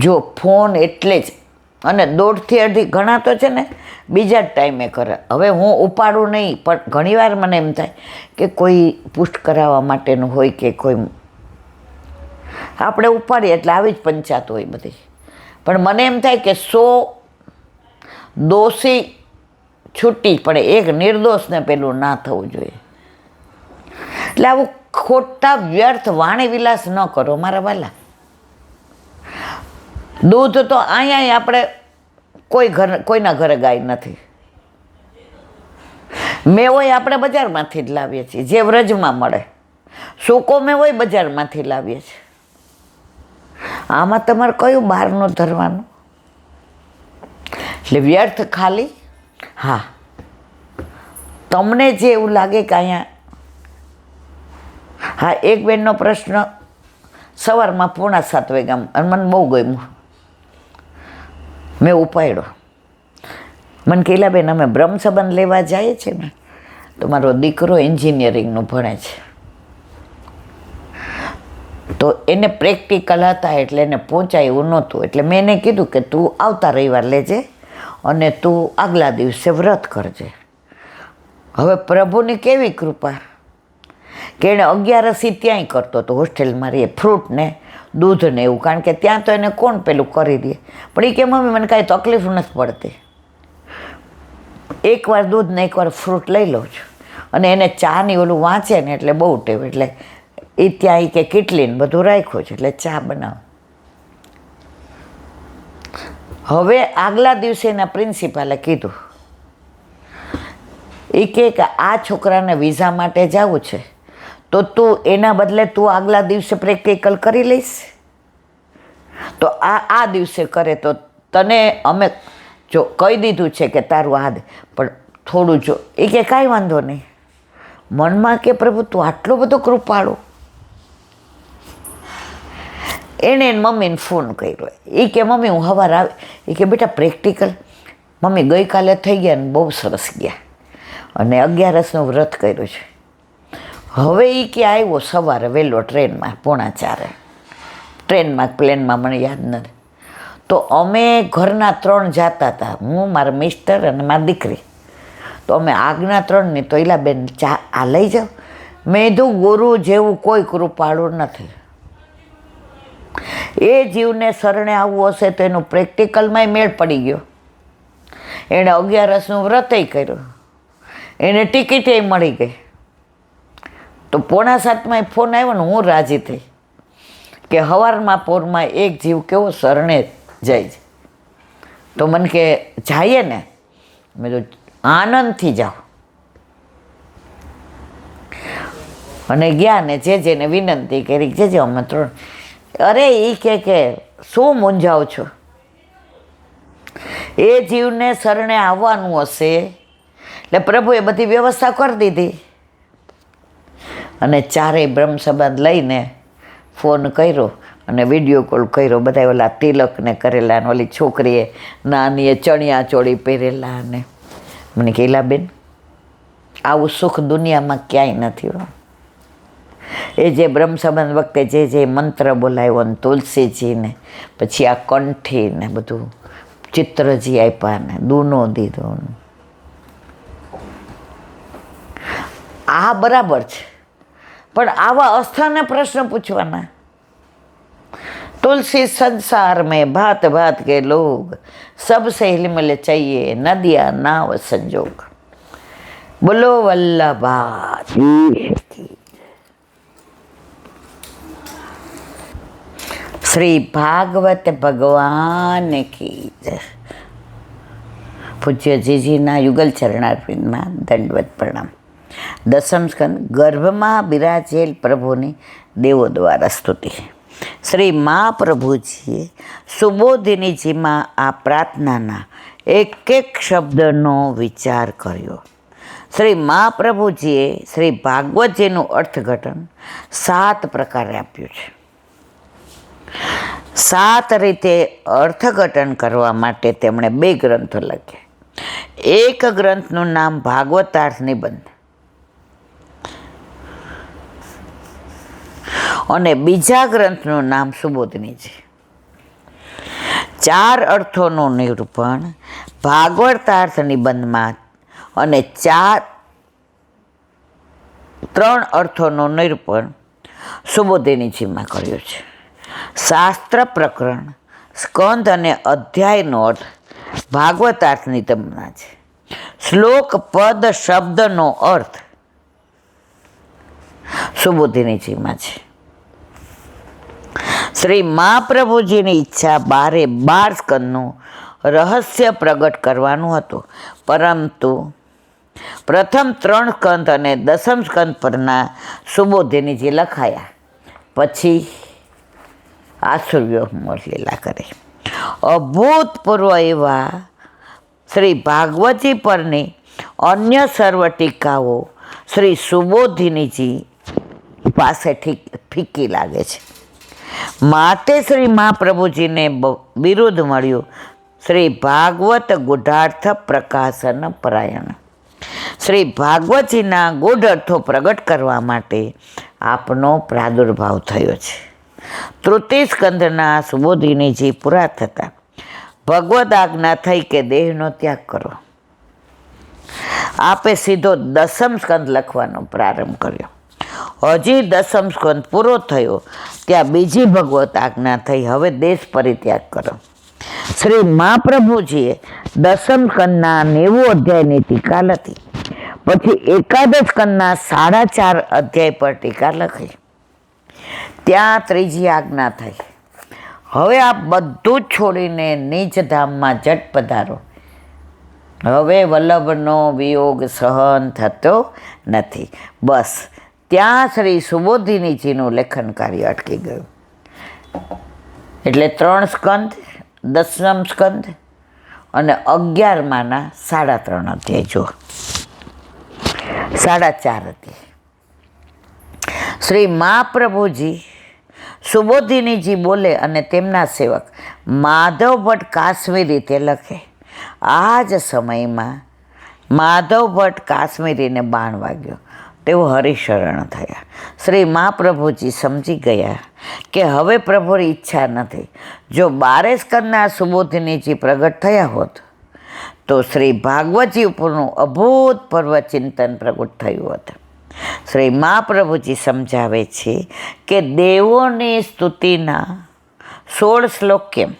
જો ફોન એટલે જ, અને 1.5 અઢી ઘણા તો છે ને બીજા જ ટાઈમે કરે. હવે હું ઉપાડું નહીં, પણ ઘણીવાર મને એમ થાય કે કોઈ પુષ્ટ કરાવવા માટેનું હોય કે કોઈ, આપણે ઉપાડીએ એટલે આવી જ પંચાત હોય બધી. પણ મને એમ થાય કે 100 દોષી છૂટી પડે, એક નિર્દોષને પેલું ના થવું જોઈએ. એટલે આવું ખોટા વ્યર્થ વાણી વિલાસ ન કરો મારા વાલા. દૂધ તો અહીંયા આપણે કોઈના ઘરે ગાય નથી. મેવોય આપણે બજારમાંથી જ લાવીએ છીએ, જે વ્રજમાં મળે. સૂકો મેવોય બજારમાંથી લાવીએ છીએ. આમાં તમારે કયું બહારનું ધરવાનું? એટલે વ્યર્થ ખાલી. હા, તમને જે એવું લાગે કે અહીંયા, હા, એક બેનનો પ્રશ્ન સવારમાં 6:45 વાગ્યા, અને મને બહુ ગમ્યું, મેં ઉપાડ્યો. મને કહેલા બેન, અમે બ્રહ્મ સંબંધ લેવા જઈએ છીએ ને, તો મારો દીકરો એન્જિનિયરિંગનું ભણે છે, તો એને પ્રેક્ટિકલ હતા એટલે એને પહોંચાયું નહોતું. એટલે મેં એને કીધું કે તું આવતા રવિવાર લેજે અને તું આગલા દિવસે વ્રત કરજે. હવે પ્રભુની કેવી કૃપા કે એણે 11 ત્યાંય કરતો હતો હોસ્ટેલમાં રહીએ, ફ્રૂટ ને દૂધ ને એવું, કારણ કે ત્યાં તો એને કોણ પેલું કરી દે. પણ એ કે મમ્મી મને કાંઈ તકલીફ નથી પડતી, એકવાર દૂધ ને એકવાર ફ્રૂટ લઈ લઉં છું. અને એને ચાની ઓલું વાંચે ને એટલે બહુ ટેવ, એટલે એ ત્યાં કે કેટલીને બધું રાખ્યું છે, એટલે ચા બનાવ. હવે આગલા દિવસે એના પ્રિન્સિપાલે કીધું, એ કે આ છોકરાને વિઝા માટે જવું છે, તો તું એના બદલે તું આગલા દિવસે પ્રેક્ટિકલ કરી લઈશ, તો આ દિવસે કરે તો તને અમે જો કહી દીધું છે કે તારું આ પણ થોડું જો. એ કે કાંઈ વાંધો નહીં. મનમાં કે પ્રભુ તું આટલો બધો કૃપાળુ. એણે મમ્મીને ફોન કર્યો. એ કે મમ્મી હું સવારે આવી. એ કે બેટા પ્રેક્ટિકલ મમ્મી ગઈકાલે થઈ ગયા ને બહુ સરસ ગયા, અને 11 વ્રત કર્યું છે. હવે એ કે આવ્યો સવારે વહેલો ટ્રેનમાં 3:45, ટ્રેનમાં પ્લેનમાં મને યાદ નથી. તો અમે ઘરના 3 જતા હતા, હું, મારા મિસ્ટર અને મારી દીકરી. તો અમે આગના 3 તો એલા બેન ચા આ લઈ જાઓ. મેં કીધું ગુરુ જેવું કોઈ કૃપાળું નથી. એ જીવને શરણે આવવું હશે તો એનું પ્રેક્ટિકલમાંય મેળ પડી ગયો. એણે 11 વ્રતય કર્યું, એને ટિકિટે મળી ગઈ. તો 6:45 ફોન આવ્યો ને હું રાજી થઈ કે સવારમાં પોરમાં એક જીવ કેવો શરણે જાય છે. તો મને કે જઈએ ને, મેં તો આનંદથી જાઓ. અને ગયા ને જેને વિનંતી કરી જે અમે 3. અરે એ કે શું મૂંઝાવ છો? એ જીવને શરણે આવવાનું હશે એટલે પ્રભુએ બધી વ્યવસ્થા કરી દીધી. અને 4 બ્રહ્મ સંબંધ લઈને ફોન કર્યો અને વિડીયો કોલ કર્યો. બધા ઓલા તિલકને કરેલા ને ઓલી છોકરીએ નાનીએ ચણિયા ચોળી પહેરેલા. અને મને કહેલા બેન આવું સુખ દુનિયામાં ક્યાંય નથી. એ જે બ્રહ્મ સંબંધ વખતે જે મંત્ર બોલાવ્યો ને તુલસીજીને, પછી આ કંઠી ને બધું ચિત્રજી આપ્યા ને દૂનો દીધો, આ બરાબર છે. પણ આવા અસ્થાને પ્રશ્ન પૂછવાના. तुलसी संसार में भात भात के लोग सबसे हिलमिल चाहिए नदिया नाव संजोग. बोलो वल्लभा श्री भागवत भगवान की जय. पूज्य जीजीना युगल चरणार्पितમાં दंडवत प्रणाम. 10મ સ્કંદ ગર્ભમાં બિરાજેલ પ્રભુની દેવો દ્વારા સ્તુતિ. શ્રી મહાપ્રભુજીએ સુબોધિનીજીમાં આ પ્રાર્થનાના એક શબ્દનો વિચાર કર્યો. શ્રી મહાપ્રભુજીએ શ્રી ભાગવતજીનું અર્થઘટન 7 પ્રકારે આપ્યું છે. 7 રીતે અર્થઘટન કરવા માટે તેમણે 2 ગ્રંથો લખ્યા. એક ગ્રંથનું નામ ભાગવતાર્થ નિબંધ અને બીજા ગ્રંથનું નામ સુબોધિનીજી. 4 અર્થોનું નિરૂપણ ભાગવતાર્થ નિબંધમાં અને 3 અર્થોનું નિરૂપણ સુબોધિનીજીમાં કર્યું છે. શાસ્ત્ર પ્રકરણ, સ્કંદ અને અધ્યાયનો અર્થ ભાગવતાર્થ નિબંધમાં છે. શ્લોક, પદ, શબ્દનો અર્થ સુબોધિનીજીમાં છે. શ્રી મહાપ્રભુજીની ઈચ્છા 12 સ્કંદનું રહસ્ય પ્રગટ કરવાનું હતું, પરંતુ પ્રથમ 3 સ્કંદ અને 10મ સ્કંદ પરના સુબોધિનીજી લખાયા પછી આસુર્ય લીલા કરે. અભૂતપૂર્વ એવા શ્રી ભાગવતી પરની અન્ય સર્વ ટીકાઓ શ્રી સુબોધિનીજી પાસે ફીકી લાગે છે. માટે શ્રી મહાપ્રભુજીને બિરુદ મળ્યું શ્રી ભાગવત ગૂઢાર્થ પ્રકાશન પરાયણ. શ્રી ભાગવતજીના ગૂઢ અર્થો પ્રગટ કરવા માટે આપનો પ્રાદુર્ભાવ થયો છે. તૃતીય સ્કંદના સુબોધિનીજી પૂરા થતા ભગવદ આજ્ઞા થઈ કે દેહનો ત્યાગ કરો. આપે સીધો 10મ સ્કંદ લખવાનો પ્રારંભ કર્યો. હજી 10મ સ્કંદ પૂરો થયો ત્યાં બીજી ભગવત આજ્ઞા થઈ, હવે દેશ પરિત્યાગ કરો. શ્રી મહાપ્રભુજીએ 10મ સ્કંદના 90 અધ્યાયની ટીકા લખી, પછી એકાદશ સ્કંદના 4.5 અધ્યાય પર ટીકા લખી. ત્યાં ત્રીજી આજ્ઞા થઈ, હવે આપ બધું જ છોડીને નીચ ધામમાં જટ પધારો. હવે વલ્લભનો વિયોગ સહન થતો નથી. બસ ત્યાં શ્રી સુબોધિનીજીનું લેખન કાર્ય અટકી ગયું. એટલે 3 સ્કંદ, 10મ સ્કંદ અને 11માના 3.5 અધ્યાય જો 4.5 અધ્યાય. શ્રી મહાપ્રભુજી સુબોધિનીજી બોલે અને તેમના સેવક માધવ ભટ્ટ કાશ્મીરી રીતે લખે. આ જ સમયમાં માધવ ભટ્ટ કાશ્મીરીને બાણ વાગ્યો. તેઓ હરિશરણ થયા. શ્રી મહાપ્રભુજી સમજી ગયા કે હવે પ્રભુની ઈચ્છા નથી. જો 12 સ્કંદના સુબોધિનીજી પ્રગટ થયા હોત તો શ્રી ભાગવતજી ઉપરનું અભૂતપૂર્વ ચિંતન પ્રગટ થયું હોત. શ્રી મહાપ્રભુજી સમજાવે છે કે દેવોની સ્તુતિના 16 શ્લોક કેમ.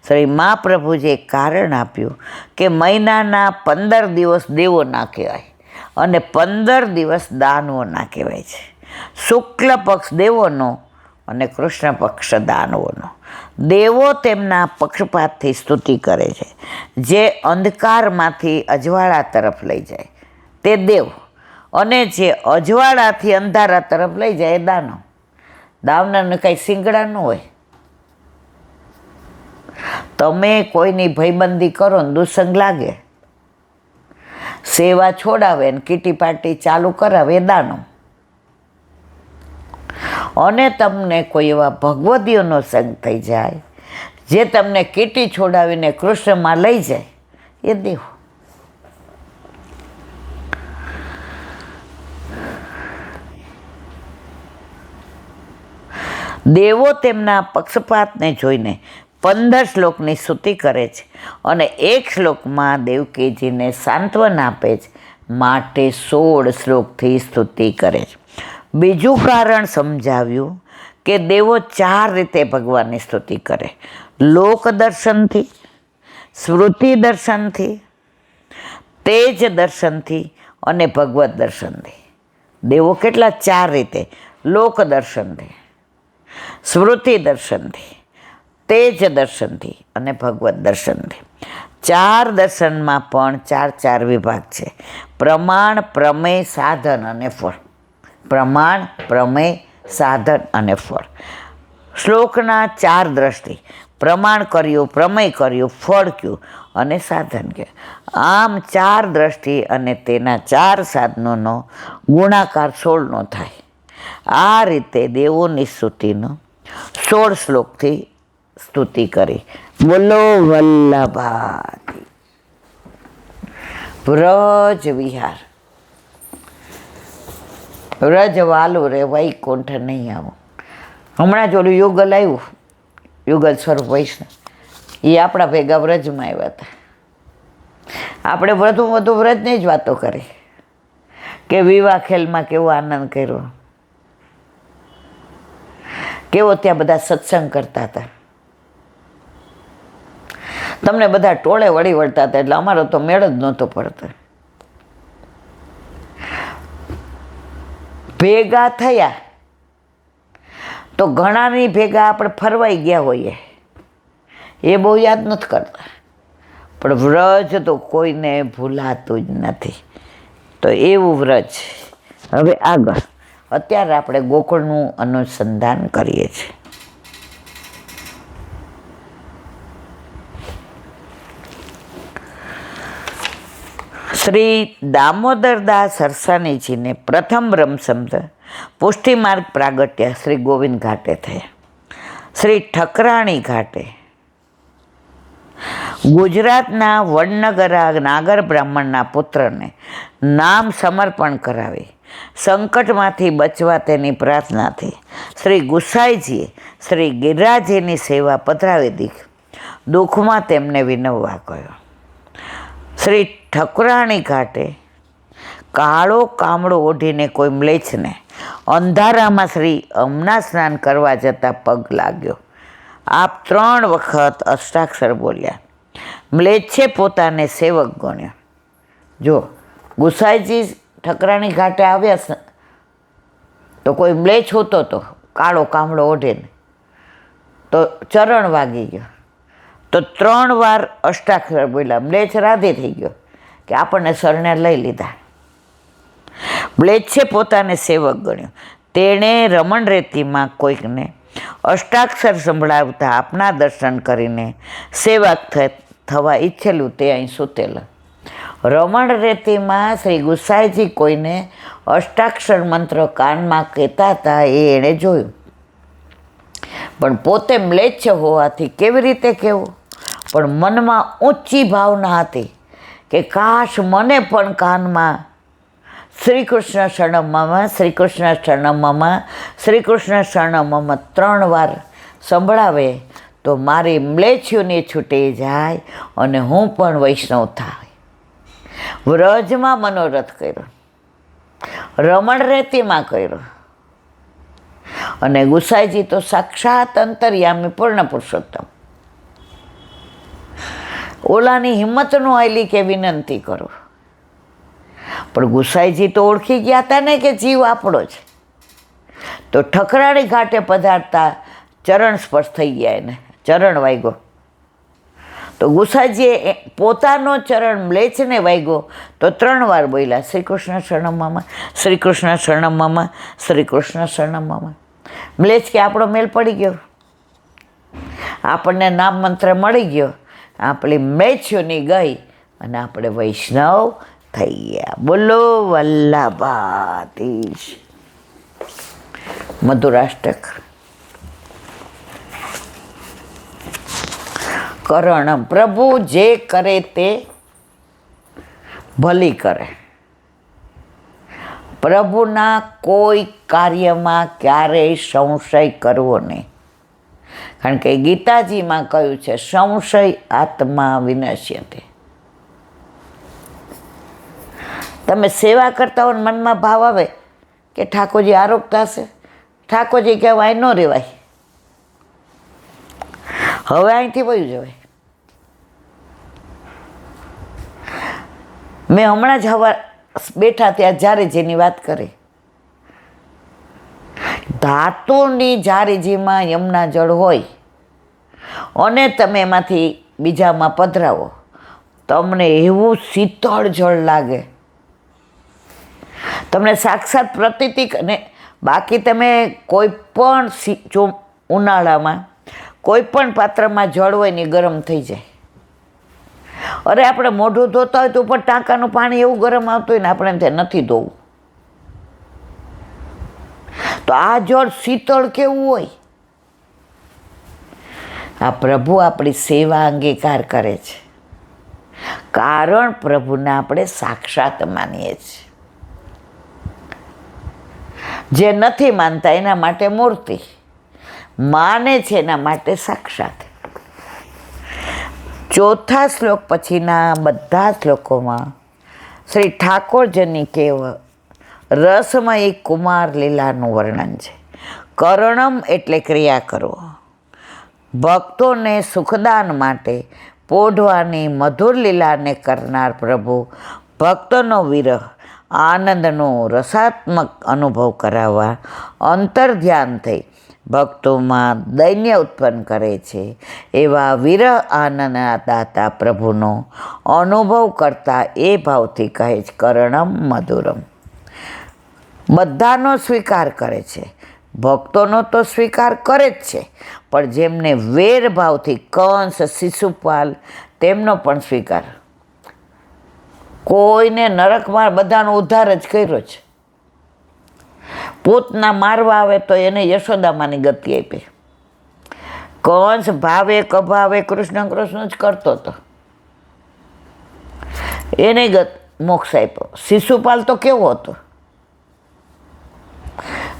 શ્રી મહાપ્રભુજીએ કારણ આપ્યું કે મહિનાના 15 દિવસ દેવોના કહેવાય અને 15 દિવસ દાનવોના કહેવાય છે. શુક્લ પક્ષ દેવોનો અને કૃષ્ણ પક્ષ દાનવોનો. દેવો તેમના પક્ષપાતથી સ્તુતિ કરે છે. જે અંધકારમાંથી અજવાળા તરફ લઈ જાય તે દેવ, અને જે અજવાળાથી અંધારા તરફ લઈ જાય દાનવ. દાનવને કંઈ સિંગડા ન હોય. તમે કોઈની ભયબંધી કરો ને દુસંગ લાગે, સેવા છોડાવે ને કીટી પાર્ટી ચાલુ કરાવે દાનવ. અને તમને કોઈ એવા ભગવદીઓનો સંગ થઈ જાય જે તમને કીટી છોડાવીને કૃષ્ણમાં લઈ જાય એ દેવ. દેવો તેમના પક્ષપાતને જોઈને 15 શ્લોકની સ્તુતિ કરે છે અને 1 શ્લોકમાં દેવકીજીને સાંત્વન આપે છે. માટે 16 શ્લોકથી સ્તુતિ કરે છે. બીજું કારણ સમજાવ્યું કે દેવો 4 રીતે ભગવાનની સ્તુતિ કરે. લોક દર્શનથી, સ્મૃતિ દર્શનથી, તેજ દર્શનથી અને ભગવત દર્શનથી. દેવો કેટલા? 4 રીતે. લોક દર્શનથી, સ્મૃતિ દર્શનથી, તેજ દર્શનથી અને ભગવત દર્શનથી. 4 દર્શનમાં પણ 4 વિભાગ છે: પ્રમાણ, પ્રમેય, સાધન અને ફળ. પ્રમાણ, પ્રમેય, સાધન અને ફળ. શ્લોકના 4 દ્રષ્ટિ: પ્રમાણ કર્યું, પ્રમેય કર્યું, ફળ કયું અને સાધન કયું. આમ 4 દ્રષ્ટિ અને તેના 4 સાધનોનો ગુણાકાર 16નો થાય. આ રીતે દેવોની સ્તુતિનો 16 શ્લોકથી સ્તુતિ કરી. બોલો વલ્લભાથી વ્રજ વિહાર. વ્રજ વાલું રે વૈકુંઠ નહીં આવું. હમણાં જ ઓલું યુગલ આવ્યું, યુગલ સ્વરૂપ વૈષ્ણવ, એ આપણા ભેગા વ્રજમાં આવ્યા હતા. આપણે વધુ વ્રજની જ વાતો કરી કે વિવાહ ખેલમાં કેવો આનંદ કર્યો, કેવો ત્યાં બધા સત્સંગ કરતા હતા. તમને બધા ટોળે વળી વળતા હતા એટલે અમારો તો મેળ જ નહોતો પડતો. ભેગા થયા તો ઘણાની ભેગા આપણે ફરવાઈ ગયા હોઈએ એ બહુ યાદ નથી કરતા, પણ વ્રજ તો કોઈને ભૂલાતું જ નથી. તો એવું વ્રજ. હવે આગળ અત્યારે આપણે ગોકુળનું અનુસંધાન કરીએ છીએ. શ્રી દામોદરદાસ સરસાનીજીને પ્રથમ બ્રહ્મસંત પુષ્ટિમાર્ગ પ્રાગટ્ય શ્રી ગોવિંદ ઘાટે થયા. શ્રી ઠકરાણી ઘાટે ગુજરાતના વડનગરા નાગર બ્રાહ્મણના પુત્રને નામ સમર્પણ કરાવી સંકટમાંથી બચવા તેની પ્રાર્થનાથી શ્રી ગુસાઈજીએ શ્રી ગિરિરાજજીની સેવા પધરાવી દીધી. દુઃખમાં તેમને વિનવવા કહ્યો. શ્રી ઠકરાણી ઘાટે કાળો કામળો ઓઢીને કોઈ મ્લેચ્છને અંધારામાં શ્રી અમના સ્નાન કરવા જતાં પગ લાગ્યો. આપ 3 વખત અષ્ટાક્ષર બોલ્યા. મ્લેચ્છે પોતાને સેવક ગણ્યો. જો ગુસાઈજી ઠકરાણી ઘાટે આવ્યા તો કોઈ મ્લેચ્છ હોતો તો કાળો કામળો ઓઢીને તો ચરણ વાગી ગયો, તો 3 વાર અષ્ટાક્ષર બોલ્યા. મ્લેચ્છ રાધી થઈ ગયો કે આપણને શરણે લઈ લીધા. મ્લેચ્છે પોતાને સેવક ગણ્યો. તેણે રમણ રેતીમાં કોઈકને અષ્ટાક્ષર સંભળાવતા આપના દર્શન કરીને સેવક થવા ઈચ્છેલું તે અહીં સૂતેલા. રમણ રેતીમાં શ્રી ગુસાઈજી કોઈને અષ્ટાક્ષર મંત્ર કાનમાં કહેતા હતા એ એણે જોયું, પણ પોતે મ્લેચ્છ હોવાથી કેવી રીતે કહેવું? પણ મનમાં ઊંચી ભાવના હતી કે કાશ મને પણ કાનમાં શ્રી કૃષ્ણ શરણમમાં, શ્રી કૃષ્ણ શરણમમાં, શ્રી કૃષ્ણ શરણમમાં 3 વાર સંભળાવે તો મારી મ્લેચ્છોની છૂટી જાય અને હું પણ વૈષ્ણવ થાય. વ્રજમાં મનોરથ કર્યો, રમણ રેતીમાં કર્યો, અને ગુસાઈજી તો સાક્ષાત અંતર્યામી પૂર્ણ પુરુષોત્તમ. ઓલાની હિંમત ન આવેલી કે વિનંતી કરો, પણ ગુસાઈજી તો ઓળખી ગયા હતા ને કે જીવ આપણો છે. તો ઠકરાણી ઘાટે પધારતા ચરણ સ્પર્શ થઈ ગયા, એને ચરણ વાગ્યો. તો ગુસાઈજીએ પોતાનો ચરણ મ્લેચ્છને વાગ્યો તો 3 વાર બોલ્યા, શ્રી કૃષ્ણ શરણમમાં, શ્રી કૃષ્ણ શરણમમાં, શ્રી કૃષ્ણ શરણમમાં. મ્લેચ્છ કે આપણો મેલ પડી ગયો, આપણને નામ મંત્ર મળી ગયો, આપણી મ્લેચ્છોની ગઈ અને આપણે વૈષ્ણવ થઈ ગયા. બોલો વલ્લભાધીશ. મધુરાષ્ટક. કરણ પ્રભુ જે કરે તે ભલી કરે. પ્રભુના કોઈ કાર્યમાં ક્યારેય સંશય કરવો નહીં, કારણ કે ગીતાજીમાં કહ્યું છે સંશય આત્મા વિનશ્યતે. તમે સેવા કરતા હો, મનમાં ભાવ આવે કે ઠાકોરજી આરોગતા હશે, ઠાકોરજી કહેવાય ન રહેવાય, હવે અહીંથી વયું જવાય. મેં હમણાં જ હવા બેઠા ત્યાં જારેજીની વાત કરી. ધાતુની જારેજીમાં યમુના જળ હોય અને તમે એમાંથી બીજામાં પધરાવો, તમને એવું શીતળ જળ લાગે, તમને સાક્ષાત પ્રતીતિ. અને બાકી તમે કોઈ પણ ઉનાળામાં કોઈ પણ પાત્રમાં જળ હોય ને ગરમ થઈ જાય. અરે આપણે મોઢું ધોતા હોય તો ઉપર ટાંકાનું પાણી એવું ગરમ આવતું હોય ને આપણે એમ થાય નથી ધોવું. તો આ જળ શીતળ કેવું હોય? આ પ્રભુ આપણી સેવા અંગીકાર કરે છે, કારણ પ્રભુને આપણે સાક્ષાત માનીએ છીએ. જે નથી માનતા એના માટે મૂર્તિ, માને છે એના માટે સાક્ષાત. ચોથા શ્લોક પછીના બધા શ્લોકોમાં શ્રી ઠાકોરજીની કેવ રસમય કુમાર લીલાનું વર્ણન છે. કરણમ એટલે ક્રિયા કરો, ભક્તોને સુખદાન માટે પોઢવાની મધુર લીલાને કરનાર પ્રભુ ભક્તોનો વિરહ આનંદનો રસાત્મક અનુભવ કરાવવા અંતર ધ્યાન થઈ ભક્તોમાં દૈન્ય ઉત્પન્ન કરે છે. એવા વિરહ આનંદના દાતા પ્રભુનો અનુભવ કરતા એ ભાવથી કહે છે કરણમ મધુરમ. બધાનો સ્વીકાર કરે છે, ભક્તોનો તો સ્વીકાર કરે જ છે, પણ જેમને વેર ભાવથી કંસ, શિશુપાલ તેમનો પણ સ્વીકાર. કોઈને નરકમાં બધાનો ઉદ્ધાર જ કર્યો છે. પૂતના મારવા આવે તો એને યશોદામાની ગતિ આપી. કંસ ભાવે કભાવે કૃષ્ણ કૃષ્ણ જ કરતો હતો, એને મોક્ષ આપ્યો. શિશુપાલ તો કેવો હતો,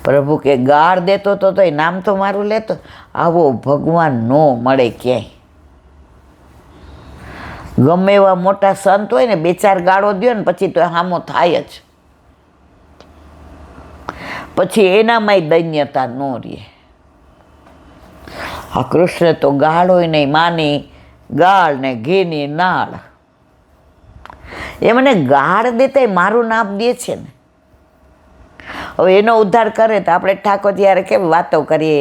પ્રભુ કે ગાળ દેતો હતો તો એ નામ તો મારું લેતો. આવો ભગવાન નો મળે ક્યાંય. ગમે એવા મોટા સંત હોય ને, બે ચાર ગાળો દો ને પછી તો હામો થાય જ. પછી એનામાંય દૈન્યતા ન રહે. આ કૃષ્ણ તો ગાળ હોય નહીં, માની ગાળ ને ઘીની નાળ. એ મને ગાળ દેતા મારું નામ દે છે ને. હવે એનો ઉદ્ધાર કરે તો આપણે ઠાકોરજી યારે કેમ વાતો કરીએ,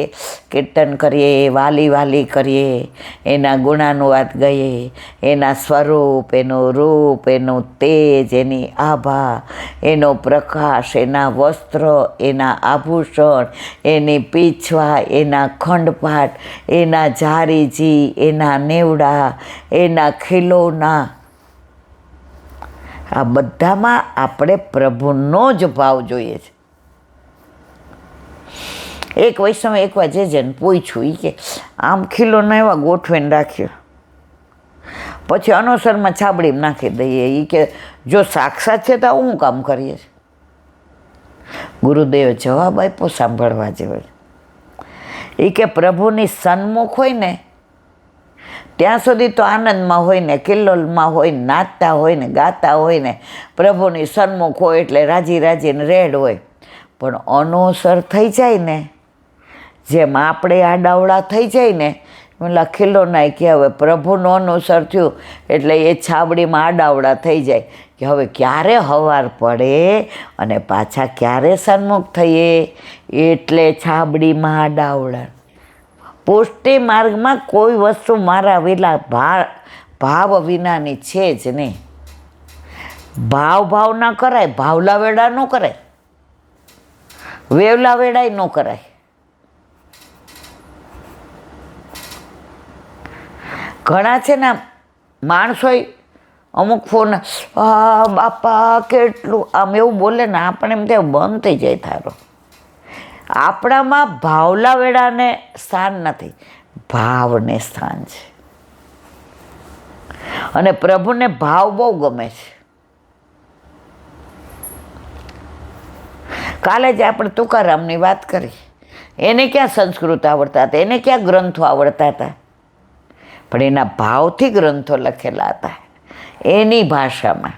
કીર્તન કરીએ, વાલી વાલી કરીએ, એના ગુણાનુવાદ ગઈએ, એના સ્વરૂપ, એનું રૂપ, એનું તેજ, એની આભા, એનો પ્રકાશ, એના વસ્ત્ર, એના આભૂષણ, એની પીછવા, એના ખંડપાટ, એના ઝારીજી, એના નેવડા, એના ખીલોના. આ બધામાં આપણે પ્રભુનો જ ભાવ જોઈએ છે. એક વૈષ્ણવ એકવાર જેને પૂછ્યું, એ કે આમ ખીલોના એવા ગોઠવીને રાખ્યો, પછી અનોસરમાં છાબડીમાં નાખી દઈએ. એ કે જો સાક્ષાત છે તો હું કામ કરીએ છીએ? ગુરુદેવે જવાબ આપ્યો સાંભળવા જેવો. એ કે પ્રભુની સન્મુખ હોય ને ત્યાં સુધી તો આનંદમાં હોય ને, કિલ્લોલમાં હોય ને, નાચતા હોય ને, ગાતા હોય ને, પ્રભુની સન્મુખ હોય એટલે રાજી રાજીને રેડ હોય. પણ અનોસર થઈ જાય ને, જેમ આપણે આડાવડા થઈ જાય ને, પેલા ખીલો નાય કે હવે પ્રભુનો અનુસર થયું એટલે એ છાબડીમાં આડાવડા થઈ જાય કે હવે ક્યારે હવાર પડે અને પાછા ક્યારે સન્મુખ થઈએ, એટલે છાબડીમાં આડાવડા. પુષ્ટિ માર્ગમાં કોઈ વસ્તુ મારા વિના ભાવ વિનાની છે જ નહીં. ભાવ ના કરાય, ભાવલા વેડા ન કરાય, વેવલા વેડાય ન કરાય. ઘણા છે ને માણસો અમુક ફોન બાપા કેટલું આમ એવું બોલે ને, આપણે એમ ત્યાં બંધ થઈ જાય થારો. આપણામાં ભાવલા વેડાને સ્થાન નથી, ભાવને સ્થાન છે. અને પ્રભુને ભાવ બહુ ગમે છે. કાલે જ આપણે તુકારામની વાત કરી. એને ક્યાં સંસ્કૃત આવડતા હતા, એને ક્યાં ગ્રંથો આવડતા હતા, પણ એના ભાવથી ગ્રંથો લખેલા હતા એની ભાષામાં.